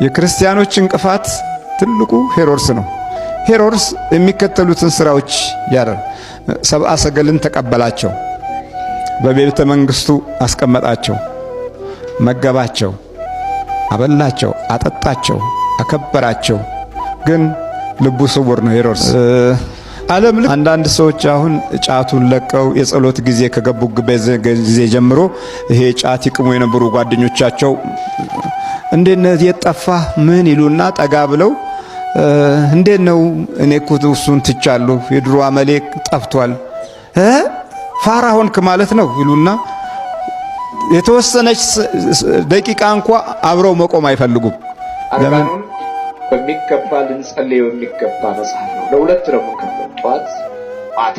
የክርስቲያኖች እንቅፋት ትልቁ ሄሮድስ ነው። ሄሮድስ የሚከተሉትን ስራዎች ያደረገ ሰብአ ሰገልን ተቀበላቸው፣ በቤተ መንግስቱ አስቀመጣቸው፣ መገባቸው፣ አበላቸው፣ አጠጣቸው፣ አከበራቸው። ግን ልቡ ስውር ነው ሄሮድስ። ዓለም አንዳንድ ሰዎች አሁን ጫቱን ለቀው የጸሎት ጊዜ ከገቡበት ጊዜ ጀምሮ ይሄ ጫት ይቅሙ የነበሩ ጓደኞቻቸው እንዴት የጠፋ ምን ይሉና ጠጋ ብለው እንዴት ነው እኔ እኮ እሱን ትቻለሁ የድሮ አመሌ ጠፍቷል ፋራ ሆንክ ማለት ነው ይሉና የተወሰነች ደቂቃ እንኳን አብረው መቆም አይፈልጉም። ለምን በሚገባ ልንጸልየው የሚገባ መጽሐፍ ነው። ለሁለት ደግሞ ከመጣት ማታ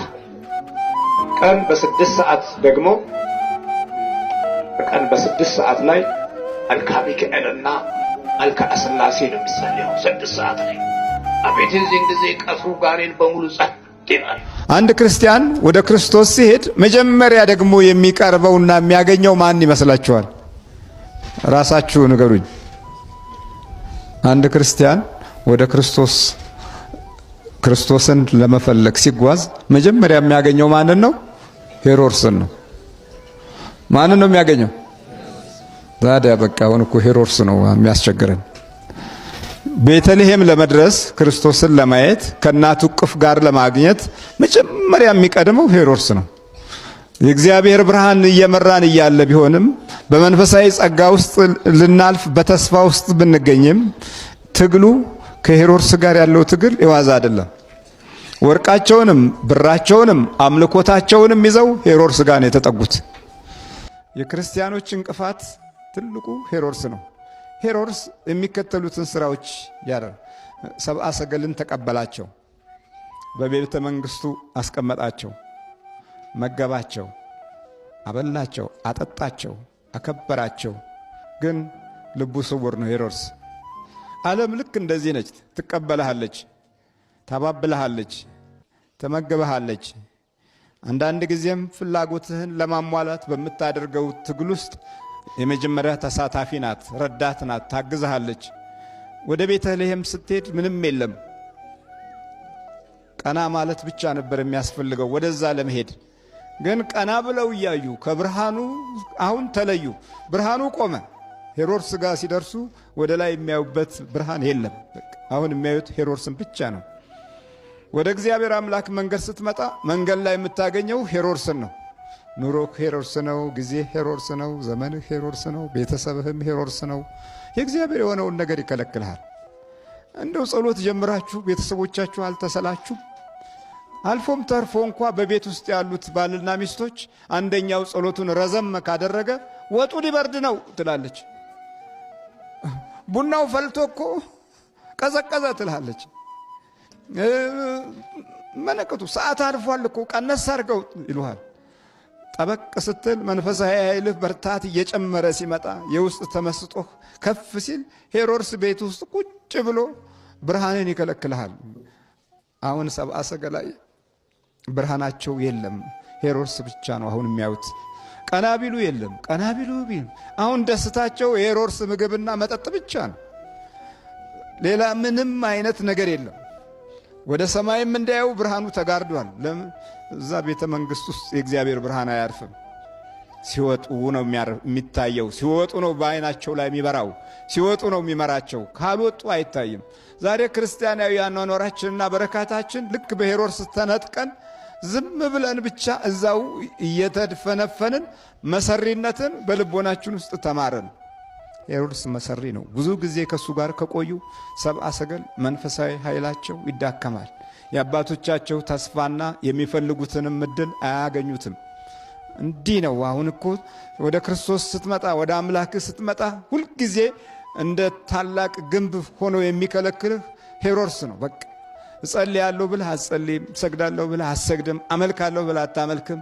ቀን በ6 ሰዓት ደግሞ በቀን በ6 ሰዓት ላይ መልካ ሚካኤልና መልካ ስላሴ ነው የሚጸልየው 6 ሰዓት ላይ አቤት እዚህ ጊዜ ቀስሩ ጋሬን በሙሉ ጸጥ ይላል። አንድ ክርስቲያን ወደ ክርስቶስ ሲሄድ መጀመሪያ ደግሞ የሚቀርበውና የሚያገኘው ማን ይመስላችኋል? ራሳችሁ ንገሩኝ። አንድ ክርስቲያን ወደ ክርስቶስን ለመፈለግ ሲጓዝ መጀመሪያ የሚያገኘው ማንን ነው? ሄሮድስን ነው። ማንን ነው የሚያገኘው? ታዲያ በቃ አሁን እኮ ሄሮድስ ነው የሚያስቸግረን። ቤተልሔም ለመድረስ ክርስቶስን ለማየት ከእናቱ እቅፍ ጋር ለማግኘት መጀመሪያ የሚቀድመው ሄሮድስ ነው። የእግዚአብሔር ብርሃን እየመራን እያለ ቢሆንም በመንፈሳዊ ጸጋ ውስጥ ልናልፍ በተስፋ ውስጥ ብንገኝም ትግሉ ከሄሮድስ ጋር ያለው ትግል የዋዛ አይደለም። ወርቃቸውንም ብራቸውንም አምልኮታቸውንም ይዘው ሄሮድስ ጋር ነው የተጠጉት። የክርስቲያኖች እንቅፋት ትልቁ ሄሮድስ ነው። ሄሮድስ የሚከተሉትን ስራዎች ያደረገ ሰብአ ሰገልን ተቀበላቸው፣ በቤተ መንግስቱ አስቀመጣቸው፣ መገባቸው፣ አበላቸው፣ አጠጣቸው፣ አከበራቸው። ግን ልቡ ስውር ነው ሄሮድስ። ዓለም ልክ እንደዚህ ነች። ትቀበልሃለች፣ ታባብልሃለች፣ ተመግበሃለች። አንዳንድ ጊዜም ፍላጎትህን ለማሟላት በምታደርገው ትግል ውስጥ የመጀመሪያ ተሳታፊ ናት፣ ረዳት ናት፣ ታግዝሃለች። ወደ ቤተልሔም ስትሄድ ምንም የለም። ቀና ማለት ብቻ ነበር የሚያስፈልገው ወደዛ ለመሄድ። ግን ቀና ብለው እያዩ ከብርሃኑ አሁን ተለዩ። ብርሃኑ ቆመ። ሄሮድስ ጋር ሲደርሱ ወደ ላይ የሚያዩበት ብርሃን የለም። አሁን የሚያዩት ሄሮድስን ብቻ ነው። ወደ እግዚአብሔር አምላክ መንገድ ስትመጣ መንገድ ላይ የምታገኘው ሄሮድስን ነው። ኑሮህ ሄሮድስ ነው፣ ጊዜ ሄሮድስ ነው፣ ዘመንህ ሄሮድስ ነው፣ ቤተሰብህም ሄሮድስ ነው። የእግዚአብሔር የሆነውን ነገር ይከለክልሃል። እንደው ጸሎት ጀምራችሁ ቤተሰቦቻችሁ አልተሰላችሁ? አልፎም ተርፎ እንኳ በቤት ውስጥ ያሉት ባልና ሚስቶች አንደኛው ጸሎቱን ረዘም ካደረገ ወጡ ሊበርድ ነው ትላለች። ቡናው ፈልቶ እኮ ቀዘቀዘ ትላለች። መነከቱ ሰዓት አልፏል እኮ ቀነስ አድርገው ይሉሃል። ጠበቅ ስትል መንፈሳዊ ኃይልህ በርታት እየጨመረ ሲመጣ የውስጥ ተመስጦህ ከፍ ሲል ሄሮድስ ቤት ውስጥ ቁጭ ብሎ ብርሃንን ይከለክልሃል። አሁን ሰብአ ሰገል ብርሃናቸው የለም። ሄሮድስ ብቻ ነው አሁን የሚያዩት። ቀና ቢሉ የለም፣ ቀና ቢሉ አሁን ደስታቸው የሄሮድስ ምግብና መጠጥ ብቻ ነው። ሌላ ምንም አይነት ነገር የለም። ወደ ሰማይም እንዳያዩ ብርሃኑ ተጋርዷል። ለምን? እዛ ቤተ መንግስት ውስጥ የእግዚአብሔር ብርሃን አያርፍም። ሲወጡ ነው የሚታየው። ሲወጡ ነው በአይናቸው ላይ የሚበራው። ሲወጡ ነው የሚመራቸው። ካልወጡ አይታይም። ዛሬ ክርስቲያናዊ አኗኗራችንና በረካታችን ልክ በሄሮድስ ተነጥቀን ዝም ብለን ብቻ እዛው እየተድፈነፈንን መሰሪነትን በልቦናችን ውስጥ ተማረን። ሄሮድስ መሰሪ ነው። ብዙ ጊዜ ከሱ ጋር ከቆዩ ሰብአ ሰገል መንፈሳዊ ኃይላቸው ይዳከማል። የአባቶቻቸው ተስፋና የሚፈልጉትንም እድል አያገኙትም። እንዲህ ነው። አሁን እኮ ወደ ክርስቶስ ስትመጣ፣ ወደ አምላክ ስትመጣ ሁልጊዜ እንደ ታላቅ ግንብ ሆኖ የሚከለክልህ ሄሮድስ ነው። በቃ እጸልያለሁ ብለህ አትጸልይም፣ እሰግዳለሁ ብለህ አትሰግድም፣ አመልካለሁ ብለህ አታመልክም።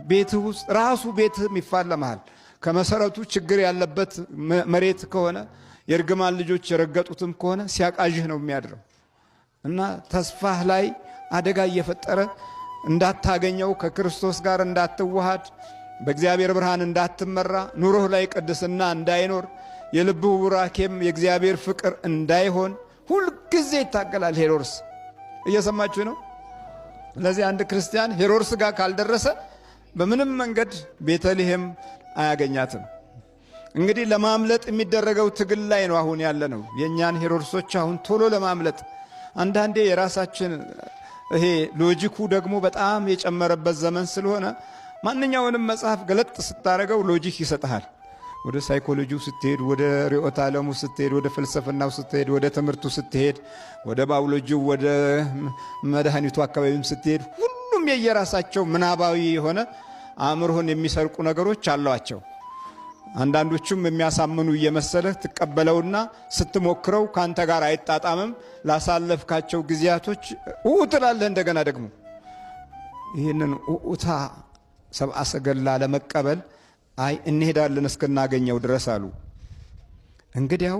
ቤትህ ውስጥ ራሱ ቤትህም ይፋለምሃል። ከመሰረቱ ችግር ያለበት መሬት ከሆነ የእርግማን ልጆች የረገጡትም ከሆነ ሲያቃዥህ ነው የሚያድረው እና ተስፋህ ላይ አደጋ እየፈጠረ እንዳታገኘው፣ ከክርስቶስ ጋር እንዳትዋሃድ፣ በእግዚአብሔር ብርሃን እንዳትመራ፣ ኑሮህ ላይ ቅድስና እንዳይኖር የልብ ቡራኬም የእግዚአብሔር ፍቅር እንዳይሆን ሁልጊዜ ይታገላል ሄሮድስ። እየሰማችሁ ነው? ስለዚህ አንድ ክርስቲያን ሄሮድስ ጋር ካልደረሰ በምንም መንገድ ቤተልሔም አያገኛትም። እንግዲህ ለማምለጥ የሚደረገው ትግል ላይ ነው አሁን ያለ ነው። የእኛን ሄሮድሶች አሁን ቶሎ ለማምለጥ አንዳንዴ የራሳችን ይሄ ሎጂኩ ደግሞ በጣም የጨመረበት ዘመን ስለሆነ ማንኛውንም መጽሐፍ ገለጥ ስታረገው ሎጂክ ይሰጥሃል። ወደ ሳይኮሎጂው ስትሄድ፣ ወደ ርዕዮተ ዓለሙ ስትሄድ፣ ወደ ፍልስፍናው ስትሄድ፣ ወደ ትምህርቱ ስትሄድ፣ ወደ ባዮሎጂው፣ ወደ መድኃኒቱ አካባቢም ስትሄድ ሁሉም የየራሳቸው ምናባዊ የሆነ አእምሮህን የሚሰርቁ ነገሮች አሏቸው። አንዳንዶቹም የሚያሳምኑ እየመሰለህ ትቀበለውና ስትሞክረው ካንተ ጋር አይጣጣምም። ላሳለፍካቸው ጊዜያቶች ትላለህ። እንደገና ደግሞ ይህንን ኡታ ሰብአ ሰገላ ለመቀበል አይ እንሄዳለን እስክናገኘው ድረስ አሉ። እንግዲያው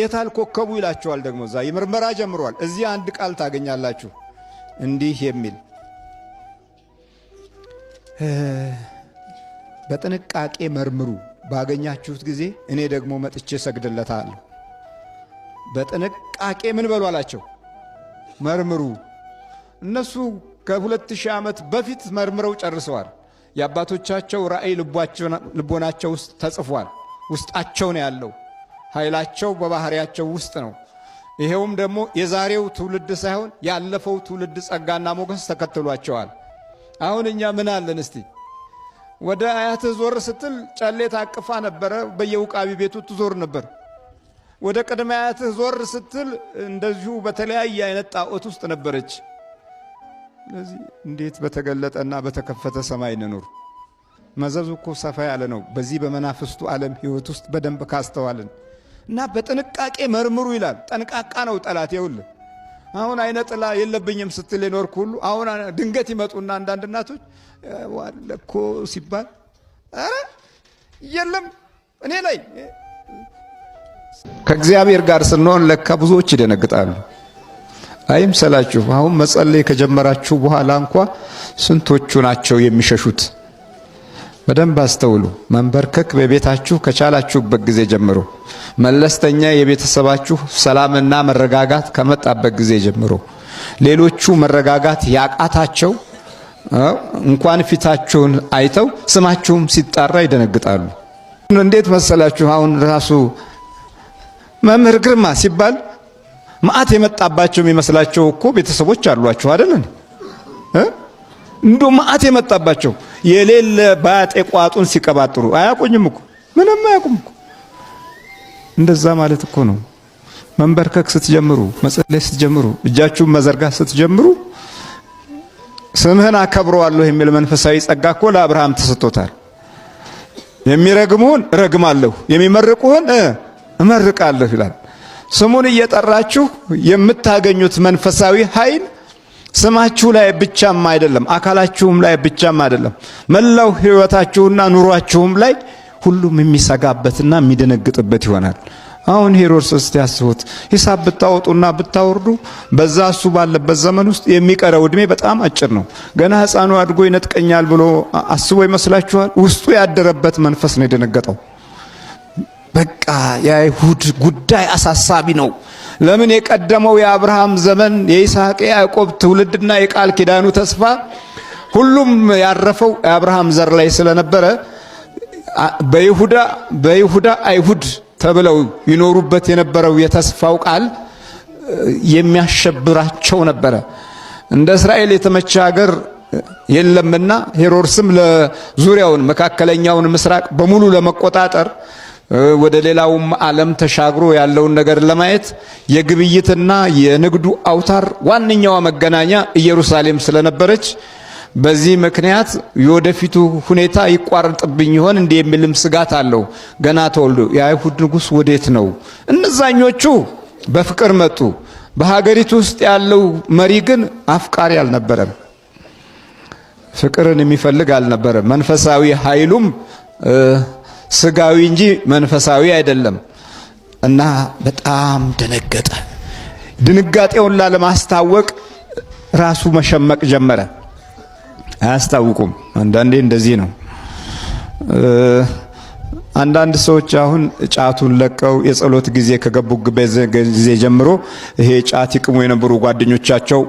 የታል ኮከቡ ይላቸዋል። ደግሞ እዛ የምርመራ ጀምሯል። እዚህ አንድ ቃል ታገኛላችሁ እንዲህ የሚል በጥንቃቄ መርምሩ፣ ባገኛችሁት ጊዜ እኔ ደግሞ መጥቼ ሰግድለታለሁ። በጥንቃቄ ምን በሉ አላቸው? መርምሩ። እነሱ ከ2000 ዓመት በፊት መርምረው ጨርሰዋል። የአባቶቻቸው ራእይ ልቦናቸው ውስጥ ተጽፏል። ውስጣቸው ነው ያለው። ኃይላቸው በባህሪያቸው ውስጥ ነው። ይሄውም ደግሞ የዛሬው ትውልድ ሳይሆን ያለፈው ትውልድ ጸጋና ሞገስ ተከትሏቸዋል። አሁን እኛ ምን አለን እስቲ? ወደ አያትህ ዞር ስትል ጨሌ ታቅፋ ነበረ፣ በየውቃቢ ቤቱ ትዞር ነበር። ወደ ቅድመ አያትህ ዞር ስትል እንደዚሁ በተለያየ አይነት ጣዖት ውስጥ ነበረች። ስለዚህ እንዴት በተገለጠና በተከፈተ ሰማይ እንኑር? መዘዙ እኮ ሰፋ ያለ ነው። በዚህ በመናፍስቱ ዓለም ሕይወት ውስጥ በደንብ ካስተዋልን እና በጥንቃቄ መርምሩ ይላል። ጠንቃቃ ነው ጠላት። ይኸውልህ አሁን አይነ ጥላ የለብኝም ስትል የኖርክ ሁሉ አሁን ድንገት ይመጡና አንዳንድ እናቶች ዋለኮ ሲባል ኧረ የለም እኔ ላይ ከእግዚአብሔር ጋር ስንሆን ለካ ብዙዎች ይደነግጣሉ። አይምሰላችሁ። አሁን መጸለይ ከጀመራችሁ በኋላ እንኳ ስንቶቹ ናቸው የሚሸሹት? በደንብ አስተውሉ። መንበርከክ በቤታችሁ ከቻላችሁበት ጊዜ ጀምሮ፣ መለስተኛ የቤተሰባችሁ ሰላምና መረጋጋት ከመጣበት ጊዜ ጀምሮ፣ ሌሎቹ መረጋጋት ያቃታቸው እንኳን ፊታችሁን አይተው ስማችሁም ሲጣራ ይደነግጣሉ። እንዴት መሰላችሁ? አሁን ራሱ መምህር ግርማ ሲባል መዓት የመጣባቸው የሚመስላቸው እኮ ቤተሰቦች አሏችሁ አይደል? እንዶ መዓት የመጣባቸው የሌለ ባጤ ቋጡን ሲቀባጥሩ አያቆኝም እኮ ምንም አያቆም እኮ። እንደዛ ማለት እኮ ነው። መንበርከክ ስትጀምሩ፣ መጸለይ ስትጀምሩ፣ እጃችሁን መዘርጋት ስትጀምሩ ስምህን አከብረዋለሁ የሚል መንፈሳዊ ጸጋ እኮ ለአብርሃም ተሰጥቶታል። የሚረግሙህን እረግማለሁ፣ የሚመርቁህን እመርቃለሁ ይላል። ስሙን እየጠራችሁ የምታገኙት መንፈሳዊ ኃይል ስማችሁ ላይ ብቻም አይደለም፣ አካላችሁም ላይ ብቻም አይደለም፣ መላው ሕይወታችሁና ኑሯችሁም ላይ ሁሉም የሚሰጋበትና የሚደነግጥበት ይሆናል። አሁን ሄሮድስ እስቲ ያስቡት። ሂሳብ ብታወጡና ብታወርዱ በዛ እሱ ባለበት ዘመን ውስጥ የሚቀረው ዕድሜ በጣም አጭር ነው። ገና ሕፃኑ አድጎ ይነጥቀኛል ብሎ አስቦ ይመስላችኋል? ውስጡ ያደረበት መንፈስ ነው የደነገጠው። በቃ የአይሁድ ጉዳይ አሳሳቢ ነው። ለምን? የቀደመው የአብርሃም ዘመን የይስሐቅ የያዕቆብ ትውልድና የቃል ኪዳኑ ተስፋ ሁሉም ያረፈው የአብርሃም ዘር ላይ ስለነበረ በይሁዳ አይሁድ ተብለው ይኖሩበት የነበረው የተስፋው ቃል የሚያሸብራቸው ነበረ። እንደ እስራኤል የተመቸ ሀገር የለምና ሄሮድስም ለዙሪያውን መካከለኛውን ምስራቅ በሙሉ ለመቆጣጠር ወደ ሌላውም ዓለም ተሻግሮ ያለውን ነገር ለማየት የግብይትና የንግዱ አውታር ዋነኛዋ መገናኛ ኢየሩሳሌም ስለነበረች በዚህ ምክንያት የወደፊቱ ሁኔታ ይቋረጥብኝ ይሆን እንዲህ የሚልም ስጋት አለው። ገና ተወልዶ የአይሁድ ንጉሥ ወዴት ነው? እነዛኞቹ በፍቅር መጡ። በሀገሪቱ ውስጥ ያለው መሪ ግን አፍቃሪ አልነበረም። ፍቅርን የሚፈልግ አልነበረም። መንፈሳዊ ኃይሉም ስጋዊ እንጂ መንፈሳዊ አይደለም እና በጣም ደነገጠ። ድንጋጤውን ላለማስታወቅ ራሱ መሸመቅ ጀመረ። አያስታውቁም። አንዳንዴ እንደዚህ ነው። አንዳንድ ሰዎች አሁን ጫቱን ለቀው የጸሎት ጊዜ ከገቡበት ጊዜ ጀምሮ ይሄ ጫት ይቅሙ የነበሩ ጓደኞቻቸው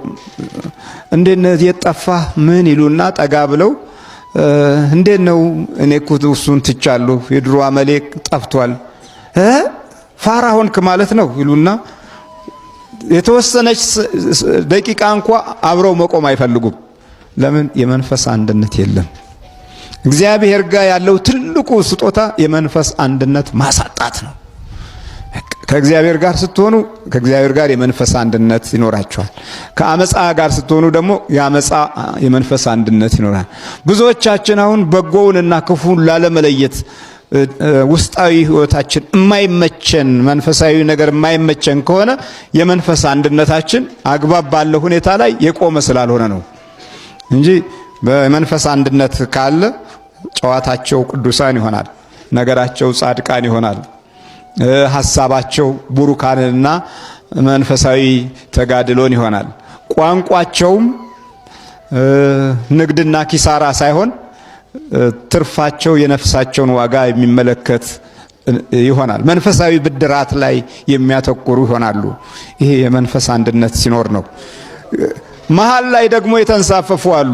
እንዴት የጠፋ ምን ይሉና ጠጋ ብለው እንዴት ነው እኔ እኮ እሱን ትቻለሁ የድሮ አመሌ ጠፍቷል ፋራ ሆንክ ማለት ነው ይሉና የተወሰነች ደቂቃ እንኳን አብረው መቆም አይፈልጉም። ለምን? የመንፈስ አንድነት የለም። እግዚአብሔር ጋር ያለው ትልቁ ስጦታ የመንፈስ አንድነት ማሳጣት ነው። ከእግዚአብሔር ጋር ስትሆኑ ከእግዚአብሔር ጋር የመንፈስ አንድነት ይኖራቸዋል። ከአመፃ ጋር ስትሆኑ ደግሞ የመንፈስ አንድነት ይኖራል። ብዙዎቻችን አሁን በጎውንና ክፉን ላለመለየት ውስጣዊ ህይወታችን የማይመቸን መንፈሳዊ ነገር የማይመቸን ከሆነ የመንፈስ አንድነታችን አግባብ ባለው ሁኔታ ላይ የቆመ ስላልሆነ ነው እንጂ በመንፈስ አንድነት ካለ ጨዋታቸው ቅዱሳን ይሆናል፣ ነገራቸው ጻድቃን ይሆናል፣ ሐሳባቸው ቡሩካንና መንፈሳዊ ተጋድሎን ይሆናል። ቋንቋቸውም ንግድና ኪሳራ ሳይሆን ትርፋቸው የነፍሳቸውን ዋጋ የሚመለከት ይሆናል። መንፈሳዊ ብድራት ላይ የሚያተኩሩ ይሆናሉ። ይሄ የመንፈስ አንድነት ሲኖር ነው። መሃል ላይ ደግሞ የተንሳፈፉ አሉ፣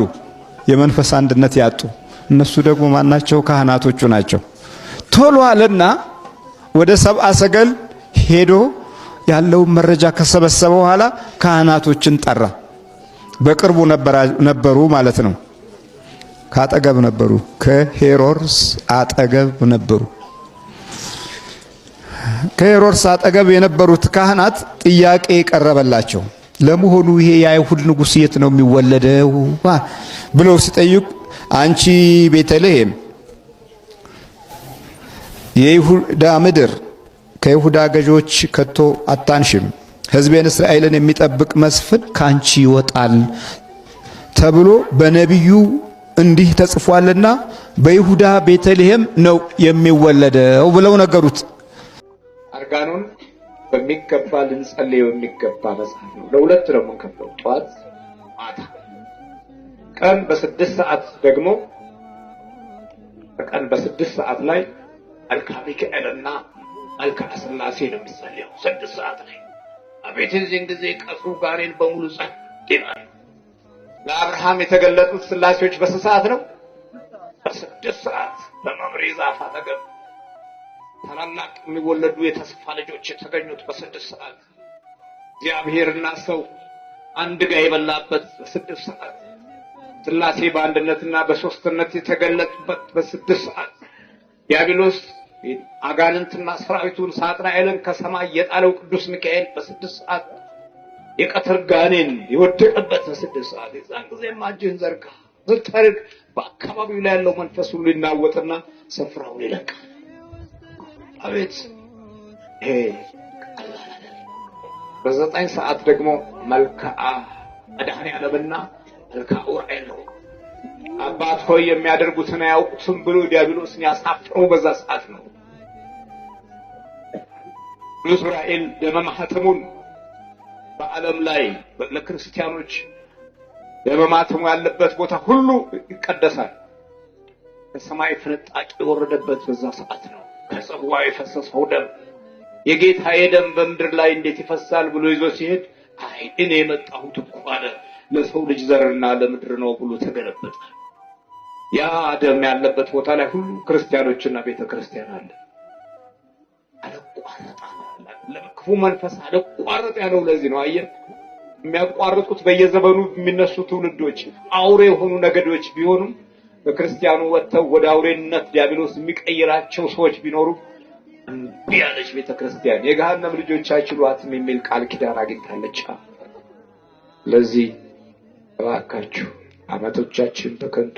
የመንፈስ አንድነት ያጡ። እነሱ ደግሞ ማናቸው? ካህናቶቹ ናቸው። ቶሎ አለና ወደ ሰብአ ሰገል ሄዶ ያለውን መረጃ ከሰበሰበ በኋላ ካህናቶችን ጠራ። በቅርቡ ነበሩ ማለት ነው። ካጠገብ ነበሩ፣ ከሄሮድስ አጠገብ ነበሩ። ከሄሮድስ አጠገብ የነበሩት ካህናት ጥያቄ ቀረበላቸው። ለመሆኑ ይሄ የአይሁድ ንጉሥ የት ነው የሚወለደው ብለው ሲጠይቁ አንቺ ቤተልሔም የይሁዳ ምድር ከይሁዳ ገዦች ከቶ አታንሽም፣ ሕዝቤን እስራኤልን የሚጠብቅ መስፍን ካንቺ ይወጣል ተብሎ በነቢዩ እንዲህ ተጽፏልና በይሁዳ ቤተልሔም ነው የሚወለደው ብለው ነገሩት። አርጋኑን በሚገባ ልንጸልየው የሚገባ መጽሐፍ ነው። ለሁለት ነው የምንከፍለው፣ ጠዋት ማታ። ቀን በ6 ሰዓት ደግሞ በቀን በ6 ሰዓት ላይ መልክአ ሚካኤልና መልክአ ሥላሴ ነው የሚጸልየው። 6 ሰዓት ላይ አቤት እዚህን ጊዜ ቀስሩ ጋኔን በሙሉ ጸጥ ይላል። ለአብርሃም የተገለጡት ሥላሴዎች በስንት ሰዓት ነው? በ6 ሰዓት በመምሬ ዛፍ አጠገብ ታላላቅ የሚወለዱ የተስፋ ልጆች የተገኙት በ6 ሰዓት፣ እግዚአብሔርና ሰው አንድ ጋር የበላበት በ6 ሰዓት፣ ሥላሴ በአንድነትና በሶስትነት የተገለጡበት በ6 ሰዓት፣ ዲያብሎስ አጋንንትና ሰራዊቱን ሳጥናኤልን ከሰማይ የጣለው ቅዱስ ሚካኤል በ6 ሰዓት፣ የቀትር ጋኔን የወደቀበት በ6 ሰዓት። የዛን ጊዜ እጅህን ዘርጋ ብታርግ በአካባቢው ላይ ያለው መንፈስ ሁሉ ይናወጥና ስፍራውን ይለቃል። አቤት ይሄ በ9 ሰዓት ደግሞ መልክአ መድኃኔዓለምና መልክአ ዑራኤል ነው። አባት ሆይ የሚያደርጉትን አያውቁትም ብሎ ዲያብሎስን ያሳፈረው በዛ ሰዓት ነው። ቅዱስ ዑራኤል ደመ ማኅተሙን በዓለም ላይ ለክርስቲያኖች ደመ ማኅተሙ ያለበት ቦታ ሁሉ ይቀደሳል። ከሰማይ ፍንጣቂ የወረደበት በዛ ሰዓት ነው። ከጽዋ የፈሰሰው ደም የጌታዬ ደም በምድር ላይ እንዴት ይፈሳል ብሎ ይዞ ሲሄድ አይ እኔ የመጣሁት እኮ አለ ለሰው ልጅ ዘርና ለምድር ነው ብሎ ተገለበጠ። ያ ደም ያለበት ቦታ ላይ ሁሉ ክርስቲያኖችና ቤተክርስቲያን አለ። አለቋረጣ ለክፉ መንፈስ አለቋረጥ ያለው ለዚህ ነው። አየህ የሚያቋርጡት በየዘመኑ የሚነሱ ትውልዶች አውሬ የሆኑ ነገዶች ቢሆኑም በክርስቲያኑ ወጥተው ወደ አውሬነት ዲያብሎስ የሚቀይራቸው ሰዎች ቢኖሩ እምቢ ያለች ቤተክርስቲያን የገሃነም ልጆች አይችሏትም የሚል ቃል ኪዳን አግኝታለች። ለዚህ እባካችሁ ዓመቶቻችን በከንቱ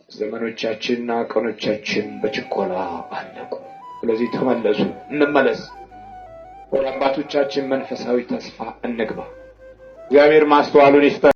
ዘመኖቻችንና ቀኖቻችን በችኮላ አለቁ። ስለዚህ ተመለሱ፣ እንመለስ፣ ወደ አባቶቻችን መንፈሳዊ ተስፋ እንግባ። እግዚአብሔር ማስተዋሉን ይስጠን።